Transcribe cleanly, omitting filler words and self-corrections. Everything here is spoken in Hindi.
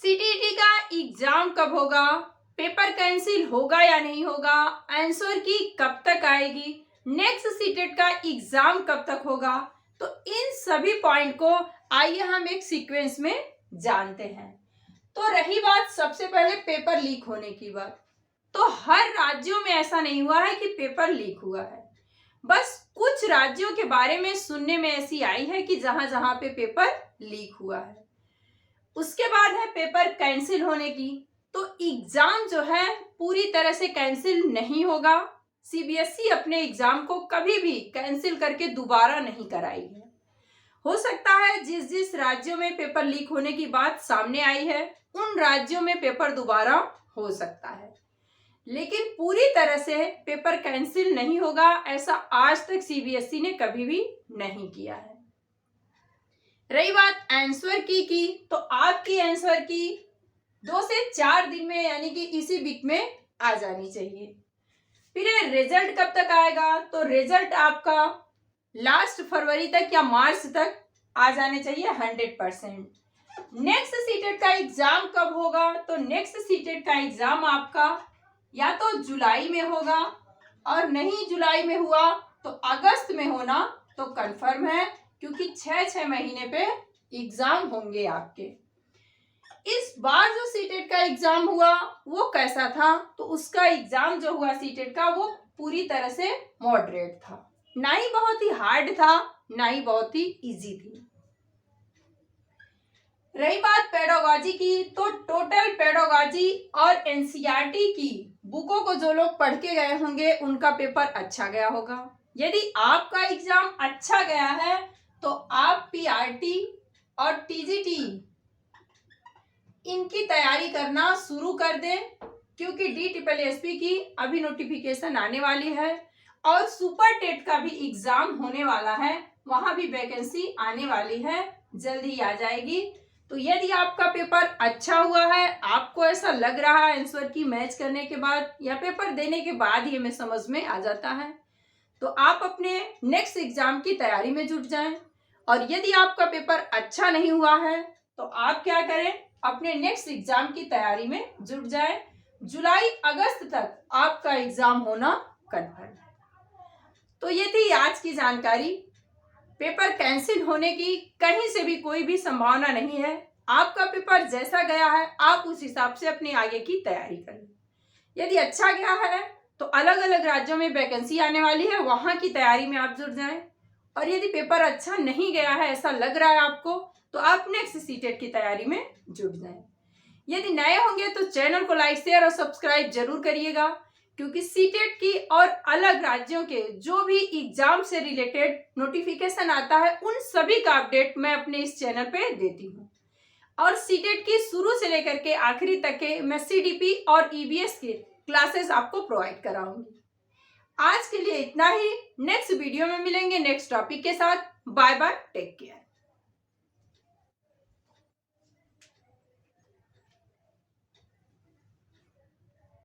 सीटीईटी का एग्जाम कब होगा, पेपर कैंसिल होगा या नहीं होगा, आंसर की कब तक आएगी, नेक्स्ट सीटेट का एग्जाम कब तक होगा। तो इन सभी पॉइंट को आइए हम एक सीक्वेंस में जानते हैं। तो रही बात सबसे पहले पेपर लीक होने की बात, तो हर राज्यों में ऐसा नहीं हुआ है कि पेपर लीक हुआ है। बस कुछ राज्यों के बारे में सुनने में ऐसी आई है कि जहां जहां पे पेपर लीक हुआ है। उसके बाद है पेपर कैंसिल होने की। तो एग्जाम जो है पूरी तरह से कैंसिल नहीं होगा। सीबीएसई अपने एग्जाम को कभी भी कैंसिल करके दोबारा नहीं कराई है। हो सकता है जिस जिस राज्यों में पेपर लीक होने की बात सामने आई है उन राज्यों में पेपर दोबारा हो सकता है, लेकिन पूरी तरह से पेपर कैंसिल नहीं होगा, ऐसा आज तक सीबीएसई ने कभी भी नहीं किया है। रही बात आंसर की तो आपकी आंसर की 2 से 4 दिन में यानी कि इसी वीक में आ जानी चाहिए। फिर रिजल्ट कब तक आएगा, तो रिजल्ट आपका लास्ट फरवरी तक या मार्च तक आ जाने चाहिए 100%। नेक्स्ट सीटेट का एग्जाम कब होगा, तो नेक्स्ट सीटेट का एग्जाम आपका या तो जुलाई में होगा और नहीं जुलाई में हुआ तो अगस्त में होना तो कंफर्म है, क्योंकि 6 महीने पे एग्जाम होंगे आपके। इस बार जो सीटेट का एग्जाम हुआ वो कैसा था, तो उसका एग्जाम जो हुआ सीटेट का वो पूरी तरह से मॉडरेट था, ना ही बहुत ही हार्ड था ना ही बहुत ही इजी थी। रही बात पेडागोजी की, तो टोटल पेडागोजी और एनसीईआरटी की बुकों को जो लोग पढ़ के गए होंगे उनका पेपर अच्छा गया होगा। यदि आपका एग्जाम अच्छा गया है तो आप पीआरटी और टीजीटी इनकी तैयारी करना शुरू कर दें, क्योंकि डीटीपीएसपी की अभी नोटिफिकेशन आने वाली है और सुपर टेट का भी एग्जाम होने वाला है, वहां भी वैकेंसी आने वाली है, जल्द ही आ जाएगी। तो यदि आपका पेपर अच्छा हुआ है, आपको ऐसा लग रहा है आंसर की मैच करने के बाद या पेपर देने के बाद ही हमें समझ में आ जाता है, तो आप अपने नेक्स्ट एग्जाम की तैयारी में जुट जाएं। और यदि आपका पेपर अच्छा नहीं हुआ है तो आप क्या करें, अपने नेक्स्ट एग्जाम की तैयारी में जुट जाएं। जुलाई अगस्त तक आपका एग्जाम होना कन्फर्म है। तो ये थी आज की जानकारी। पेपर कैंसिल होने की कहीं से भी कोई भी संभावना नहीं है। आपका पेपर जैसा गया है आप उस हिसाब से अपने आगे की तैयारी करें। यदि अच्छा गया है तो अलग अलग राज्यों में वैकेंसी आने वाली है, वहां की तैयारी में आप जुट जाएं। और यदि पेपर अच्छा नहीं गया है, ऐसा लग रहा है आपको, तो आप नेक्स्ट सीटेट की तैयारी में जुट जाएं। यदि नए होंगे तो चैनल को लाइक शेयर और सब्सक्राइब जरूर करिएगा, क्योंकि सीटेट की और अलग राज्यों के जो भी एग्जाम से रिलेटेड नोटिफिकेशन आता है उन सभी का अपडेट मैं अपने इस चैनल पे देती हूँ। और सीटेट की शुरू से लेकर के आखिरी तक के मैं सीडीपी और ईवीएस के क्लासेस आपको प्रोवाइड कराऊंगी। आज के लिए इतना ही, नेक्स्ट वीडियो में मिलेंगे नेक्स्ट टॉपिक के साथ। Bye bye, take care.